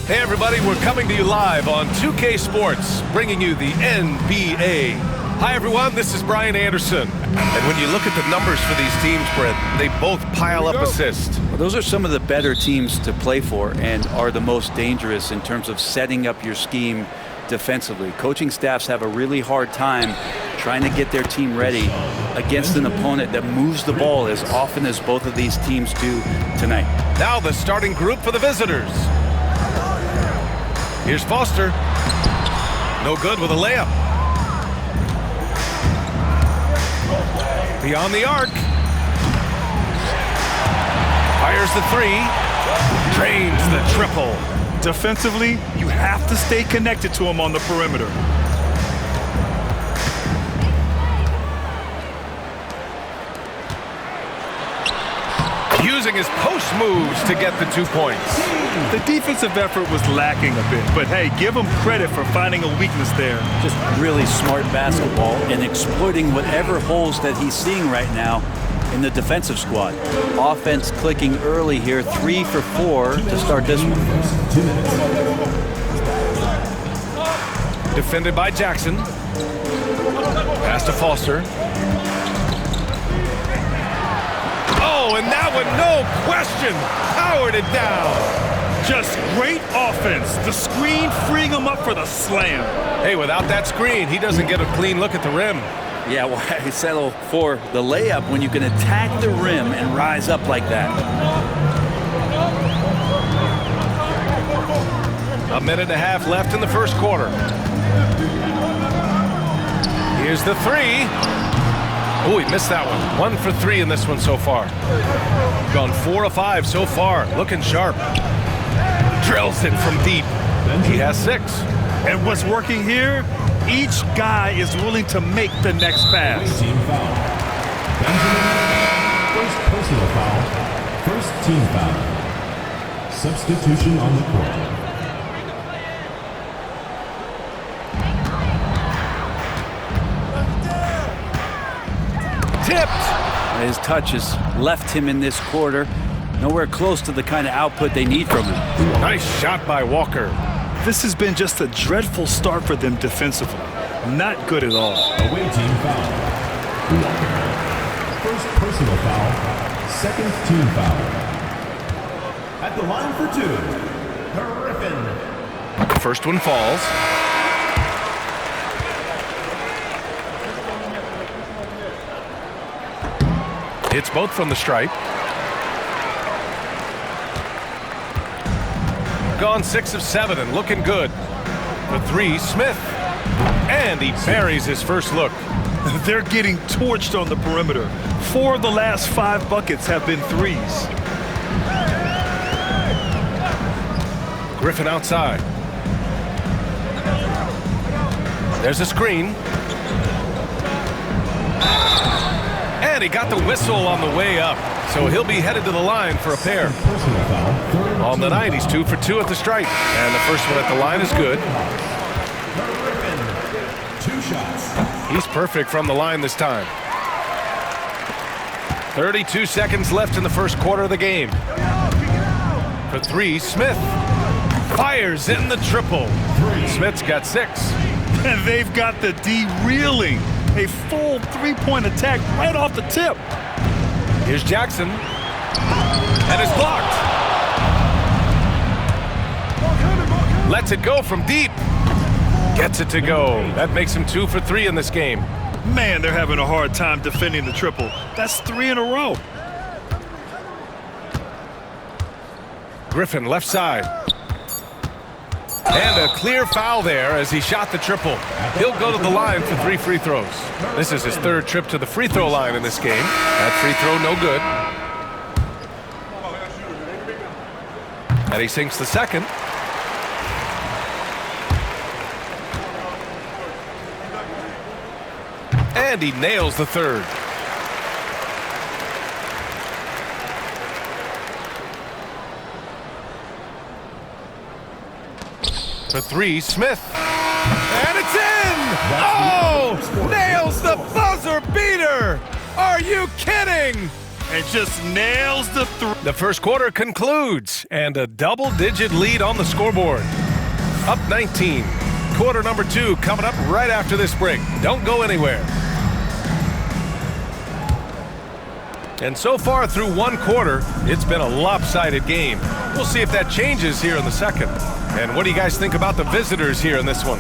Hey everybody, we're coming to you live on 2K Sports, bringing you the NBA. Hi everyone, this is Brian Anderson. And when you look at the numbers for these teams, Brent, they both pile up assists. Well, those are some of the better teams to play for and are the most dangerous in terms of setting up your scheme defensively. Coaching staffs have a really hard time trying to get their team ready against an opponent that moves the ball as often as both of these teams do tonight. Now the starting group for the visitors. Here's Foster. No good with a layup. Beyond the arc. Fires the three. Drains the triple. Defensively, you have to stay connected to him on the perimeter. Using his post moves to get the 2 points. The defensive effort was lacking a bit, but hey, give him credit for finding a weakness there. Just really smart basketball and exploiting whatever holes that he's seeing right now in the defensive squad. Offense clicking early here, 3 for 4 to start this one. Defended by Jackson. Pass to Foster. Oh, and that one, no question, powered it down. Just great offense. The screen freeing him up for the slam. Hey, without that screen, he doesn't get a clean look at the rim. Yeah, why settle for the layup when you can attack the rim and rise up like that? A minute and a half left in the first quarter. Here's the three. Oh, he missed that one. 1 for 3 in this one so far. Gone 4 of 5 so far. Looking sharp. Drills it from deep. He has 6. And what's working here? Each guy is willing to make the next pass. Team foul. Benjamin, first personal foul. First team foul. Substitution on the court. Tipped. His touch has left him in this quarter. Nowhere close to the kind of output they need from him. Nice shot by Walker. This has been just a dreadful start for them defensively. Not good at all. Away team foul. First personal foul. Second team foul. At the line for 2, Griffin. First one falls. Hits both from the stripe. Gone 6 of 7 and looking good. The 3, Smith. And he buries his first look. They're getting torched on the perimeter. 4 of the last 5 buckets have been threes. Griffin outside. There's a screen. And he got the whistle on the way up. So he'll be headed to the line for a pair. On the night, he's 2 for 2 at the stripe. And the first one at the line is good. 2 shots. He's perfect from the line this time. 32 seconds left in the first quarter of the game. For 3, Smith. Fires in the triple. Smith's got 6. And they've got the D reeling. A full 3-point attack right off the tip. Here's Jackson. And it's blocked. Lets it go from deep. Gets it to go. That makes him 2 for 3 in this game. Man, they're having a hard time defending the triple. That's 3 in a row. Griffin left side. And a clear foul there as he shot the triple. He'll go to the line for 3 free throws. This is his 3rd trip to the free throw line in this game. That free throw no good. And he sinks the second. And he nails the 3rd. For 3, Smith. And it's in! Oh! Nails the buzzer beater! Are you kidding? and just nails the three. The first quarter concludes, and a double-digit lead on the scoreboard. Up 19. Quarter number 2 coming up right after this break. Don't go anywhere. And so far through one quarter, it's been a lopsided game. We'll see if that changes here in the second. And what do you guys think about the visitors here in this one?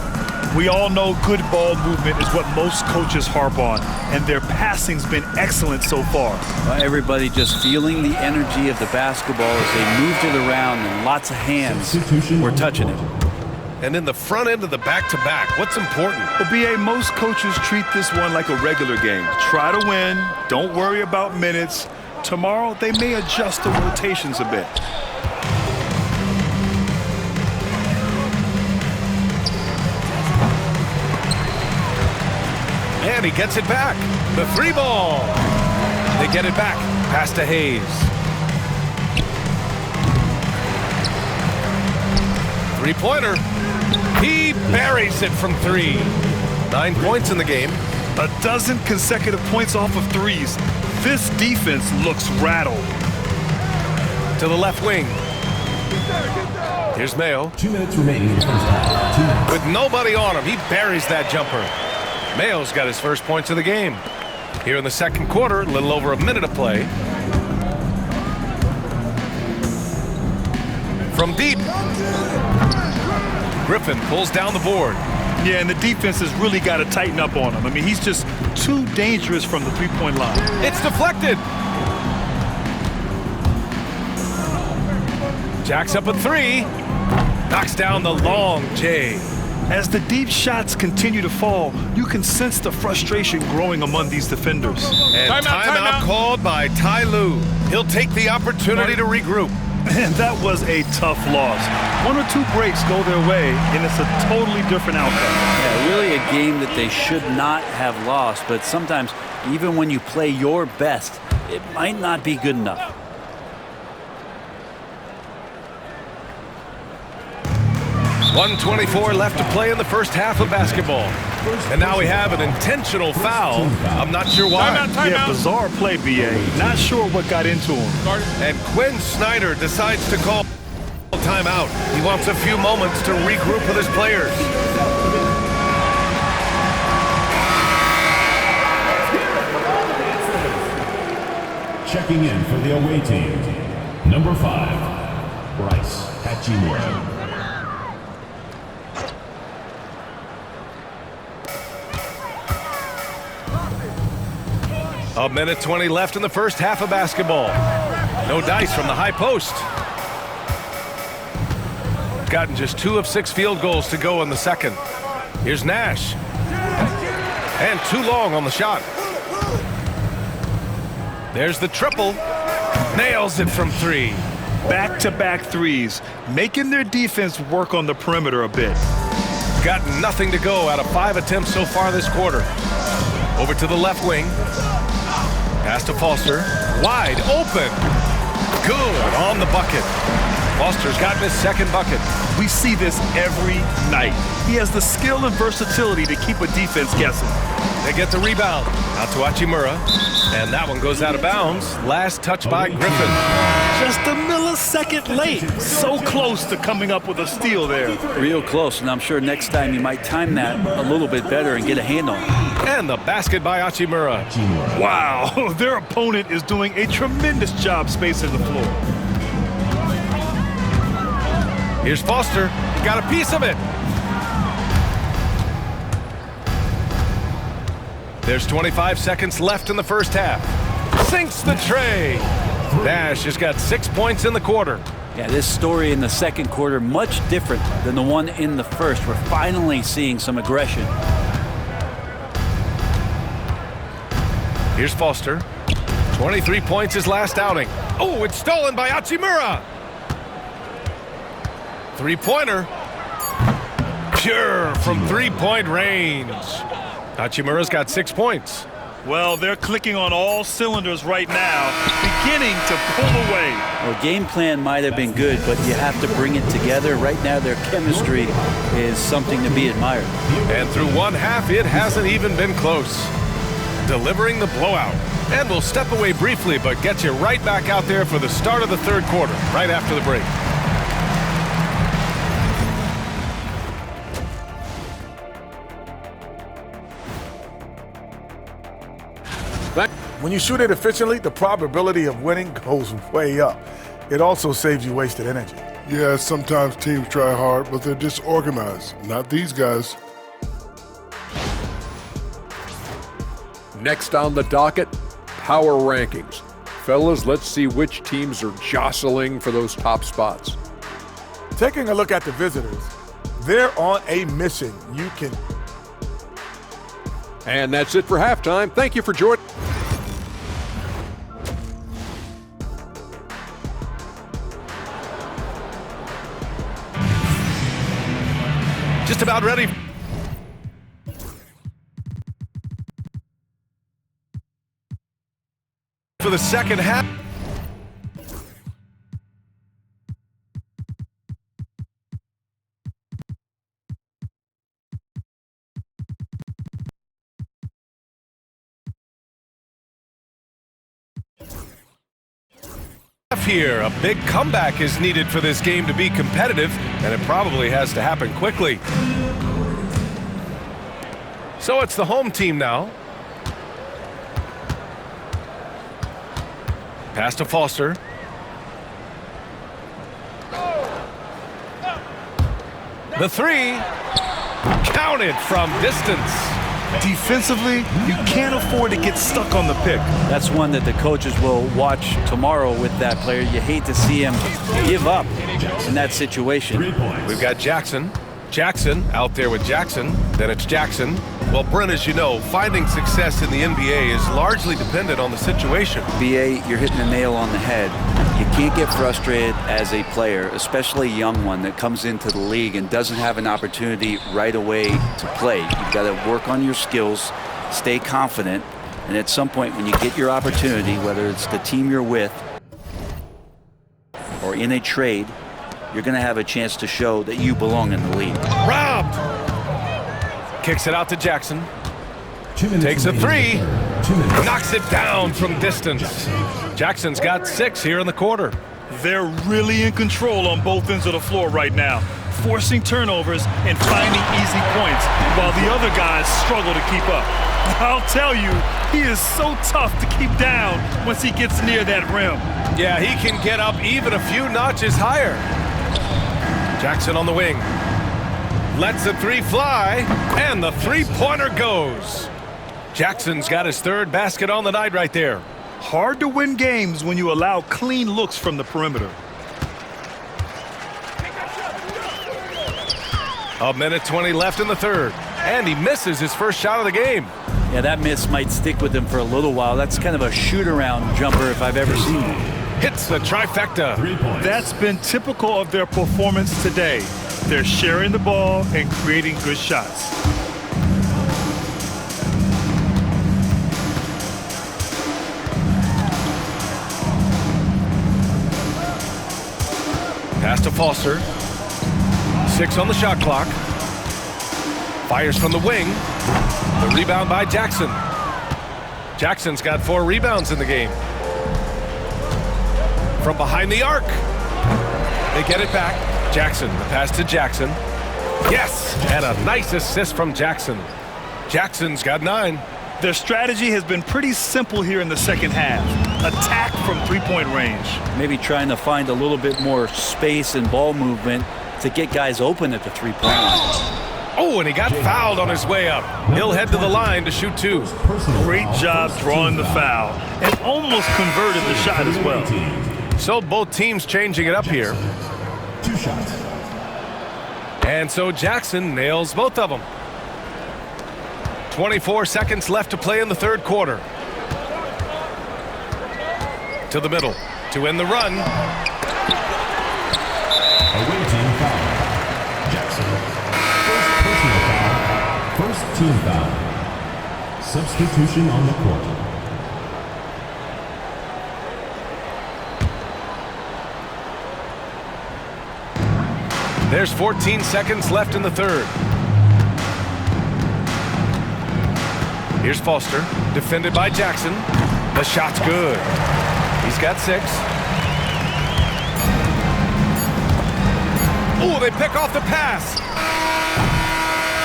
We all know good ball movement is what most coaches harp on, and their passing's been excellent so far. Well, everybody just feeling the energy of the basketball as they moved it around, and lots of hands were touching it. And in the front end of the back-to-back, what's important? Well, BA, most coaches treat this one like a regular game. Try to win. Don't worry about minutes. Tomorrow, they may adjust the rotations a bit. And he gets it back. The 3 ball. They get it back. Pass to Hayes. 3-pointer. He buries it from 3. 9 points in the game. A dozen consecutive points off of threes. This defense looks rattled. To the left wing. Here's Mayo. 2 minutes remaining in the first half. 2 minutes. With nobody on him, he buries that jumper. Mayo's got his first points of the game. Here in the second quarter, a little over a minute of play. From deep. Griffin pulls down the board. Yeah, and the defense has really got to tighten up on him. I mean, he's just too dangerous from the three-point line. It's deflected. Jacks up a 3. Knocks down the long J. As the deep shots continue to fall, you can sense the frustration growing among these defenders. And timeout called by Ty Lue. He'll take the opportunity to regroup. And that was a tough loss. 1 or 2 breaks go their way, and it's a totally different outcome. Yeah, really a game that they should not have lost, but sometimes even when you play your best, it might not be good enough. .124 left to play in the first half of basketball. And now we have an intentional foul. I'm not sure why. Yeah, bizarre play, BA. Not sure what got into him. And Quinn Snyder decides to call timeout. He wants a few moments to regroup with his players. Checking in for the away team. Number 5, Bryce Hachimura. A minute 20 left in the first half of basketball. No dice from the high post. Gotten just 2 of 6 field goals to go in the second. Here's Nash. And too long on the shot. There's the triple. Nails it from 3. Back-to-back threes, making their defense work on the perimeter a bit. Got nothing to go out of 5 attempts so far this quarter. Over to the left wing. Pass to Foster. Wide open. Good on the bucket. Foster's gotten his second bucket. We see this every night. He has the skill and versatility to keep a defense guessing. They get the rebound. Out to Hachimura. And that one goes out of bounds. Last touch by Griffin. Just a millisecond late. So close to coming up with a steal there. Real close, and I'm sure next time you might time that a little bit better and get a hand on it. And the basket by Hachimura. Wow, their opponent is doing a tremendous job spacing the floor. Here's Foster. Got a piece of it. There's 25 seconds left in the first half. Sinks the tray. Nash has got 6 points in the quarter. Yeah, this story in the second quarter much different than the one in the first. We're finally seeing some aggression. Here's Foster. 23 points his last outing. Oh, it's stolen by Hachimura. 3-pointer. Pure from 3-point range. Hachimura's got 6 points. Well, they're clicking on all cylinders right now, beginning to pull away. Well, game plan might have been good, but you have to bring it together. Right now, their chemistry is something to be admired. And through one half, it hasn't even been close. Delivering the blowout. And we'll step away briefly, but get you right back out there for the start of the third quarter, right after the break. When you shoot it efficiently, the probability of winning goes way up. It also saves you wasted energy. Yeah, sometimes teams try hard, but they're disorganized. Not these guys. Next on the docket, power rankings. Fellas, let's see which teams are jostling for those top spots. Taking a look at the visitors, they're on a mission. And that's it for halftime. Thank you for joining. Just about ready for the second half. Here, a big comeback is needed for this game to be competitive, and it probably has to happen quickly. So it's the home team now. Pass to Foster. The three, counted from distance. Defensively, you can't afford to get stuck on the pick. That's one that the coaches will watch tomorrow with that player. You hate to see him give up in that situation. We've got Jackson. Jackson out there with Jackson. Then it's Jackson. Well, Brent, as you know, finding success in the NBA is largely dependent on the situation. BA, you're hitting the nail on the head. You can't get frustrated as a player, especially a young one that comes into the league and doesn't have an opportunity right away to play. You've got to work on your skills, stay confident, and at some point when you get your opportunity, whether it's the team you're with or in a trade, you're going to have a chance to show that you belong in the league. Robbed! Kicks it out to Jackson. Takes a three. Knocks it down from distance. Jackson's got 6 here in the quarter. They're really in control on both ends of the floor right now, forcing turnovers and finding easy points while the other guys struggle to keep up. I'll tell you, he is so tough to keep down once he gets near that rim. Yeah, he can get up even a few notches higher. Jackson on the wing. Lets the three fly, and the three-pointer goes. Jackson's got his 3rd basket on the night right there. Hard to win games when you allow clean looks from the perimeter. A minute 20 left in the third, and he misses his first shot of the game. Yeah, that miss might stick with him for a little while. That's kind of a shoot-around jumper if I've ever seen one. Hits the trifecta. That's been typical of their performance today. They're sharing the ball and creating good shots. Pass to Foster. 6 on the shot clock. Fires from the wing. The rebound by Jackson. Jackson's got 4 rebounds in the game. From behind the arc. They get it back. Jackson, the pass to Jackson. Yes! And a nice assist from Jackson. Jackson's got 9. Their strategy has been pretty simple here in the second half. Attack from three-point range. Maybe trying to find a little bit more space and ball movement to get guys open at the three-point line. Oh, and he got fouled on his way up. He'll head to the line to shoot 2. Great job drawing the foul and almost converted the shot as well. So both teams changing it up here. 2 shots. And so Jackson nails both of them. 24 seconds left to play in the third quarter. To the middle to end the run. Away team foul. Jackson. First personal foul. First team foul. Substitution on the court. There's 14 seconds left in the third. Here's Foster, defended by Jackson. The shot's good. He's got 6. Oh, they pick off the pass.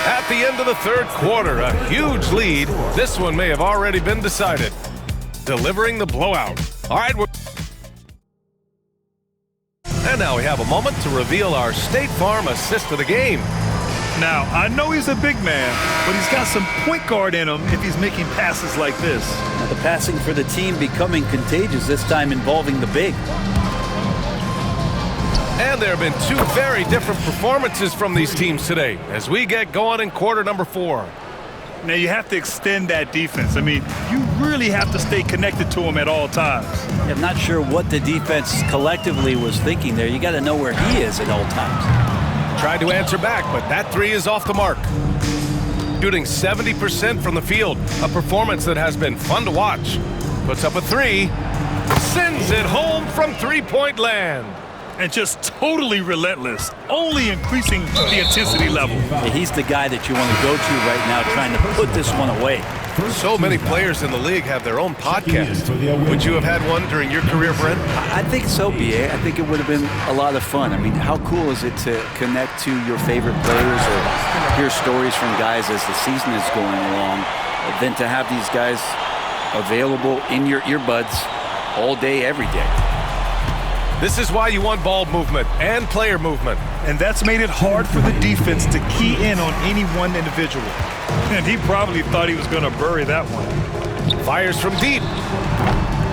At the end of the third quarter, a huge lead. This one may have already been decided. Delivering the blowout. All right, and now we have a moment to reveal our State Farm assist of the game. Now, I know he's a big man, but he's got some point guard in him if he's making passes like this. Now the passing for the team becoming contagious, this time involving the big. And there have been 2 very different performances from these teams today as we get going in quarter number 4. Now, you have to extend that defense. I mean, you really have to stay connected to him at all times. I'm not sure what the defense collectively was thinking there. You got to know where he is at all times. Tried to answer back, but that 3 is off the mark. Shooting 70% from the field, a performance that has been fun to watch. Puts up a 3, sends it home from three-point land. And just totally relentless, only increasing the intensity level. He's the guy that you want to go to right now, trying to put this one away. So many players in the league have their own podcast. Would you have had one during your career, Brent? I think so, B.A. I think it would have been a lot of fun. I mean, how cool is it to connect to your favorite players or hear stories from guys as the season is going along, than to have these guys available in your earbuds all day, every day. This is why you want ball movement and player movement. And that's made it hard for the defense to key in on any one individual. And he probably thought he was going to bury that one. Fires from deep.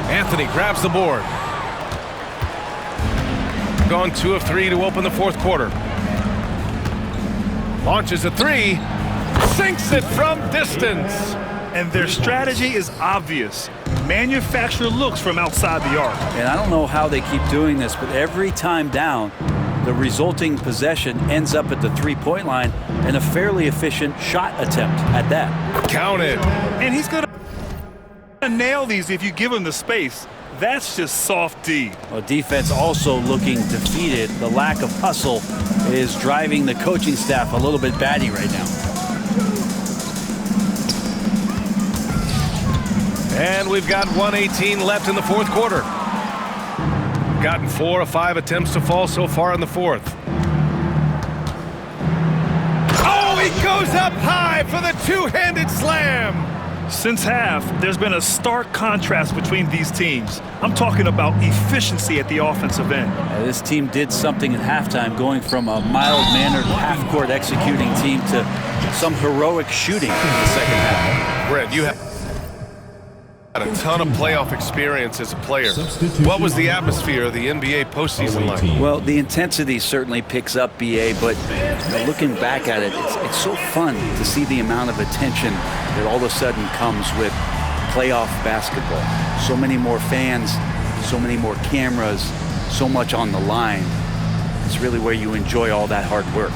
Anthony grabs the board. Gone 2 of 3 to open the fourth quarter. Launches a 3. Sinks it from distance. And their strategy is obvious. Manufacture looks from outside the arc. And I don't know how they keep doing this, but every time down, the resulting possession ends up at the three-point line and a fairly efficient shot attempt at that. Counted. And he's going to nail these if you give him the space. That's just soft D. Well, defense also looking defeated. The lack of hustle is driving the coaching staff a little bit batty right now. And we've got 1:18 left in the fourth quarter. Gotten 4 of 5 attempts to fall so far in the fourth. Oh, he goes up high for the two-handed slam. Since half, there's been a stark contrast between these teams. I'm talking about efficiency at the offensive end. This team did something at halftime, going from a mild-mannered half-court executing team to some heroic shooting in the second half. Brent, you have a ton of playoff experience as a player. What was the atmosphere of the NBA postseason like? Well, the intensity certainly picks up, BA, but looking back at it, it's so fun to see the amount of attention that all of a sudden comes with playoff basketball. So many more fans, so many more cameras, so much on the line. It's really where you enjoy all that hard work.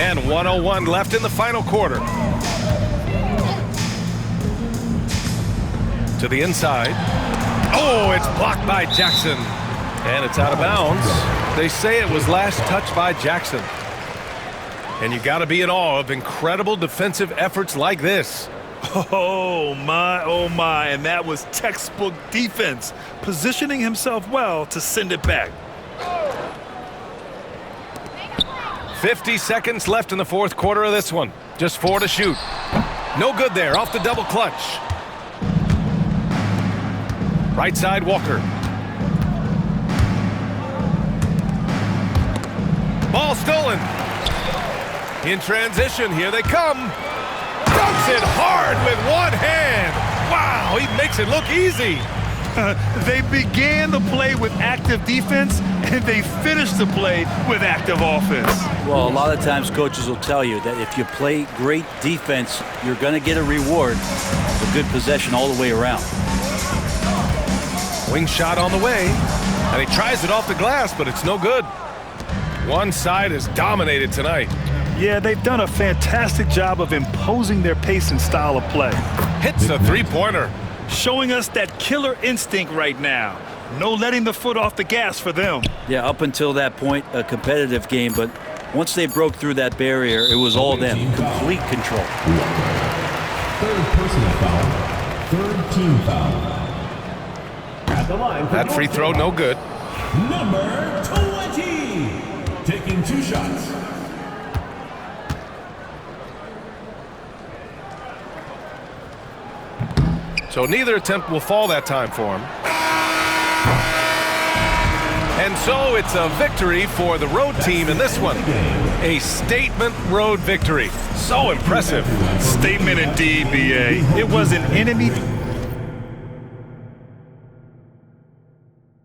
And 1:01 left in the final quarter. To the inside. Oh, it's blocked by Jackson. And it's out of bounds. They say it was last touched by Jackson. And you got to be in awe of incredible defensive efforts like this. Oh my, and that was textbook defense, positioning himself well to send it back. 50 seconds left in the fourth quarter of this one. Just 4 to shoot. No good there, off the double clutch. Right side, Walker. Ball stolen. In transition, here they come. Dunks it hard with one hand. Wow, he makes it look easy. They began the play with active defense, and they finished the play with active offense. Well, a lot of times coaches will tell you that if you play great defense, you're going to get a reward, a good possession all the way around. Wing shot on the way, and he tries it off the glass, but it's no good. One side is dominated tonight. Yeah, they've done a fantastic job of imposing their pace and style of play. Hits the three-pointer. Showing us that killer instinct right now. No letting the foot off the gas for them. Yeah, up until that point, a competitive game, but once they broke through that barrier, it was all them. Complete control. Third personal foul. Third team foul. At the line for That free throw, no good. Number 20. Taking 2 shots. So neither attempt will fall that time for him. And so it's a victory for the road team in this one. A statement road victory. So impressive. Statement indeed, B.A. It was an enemy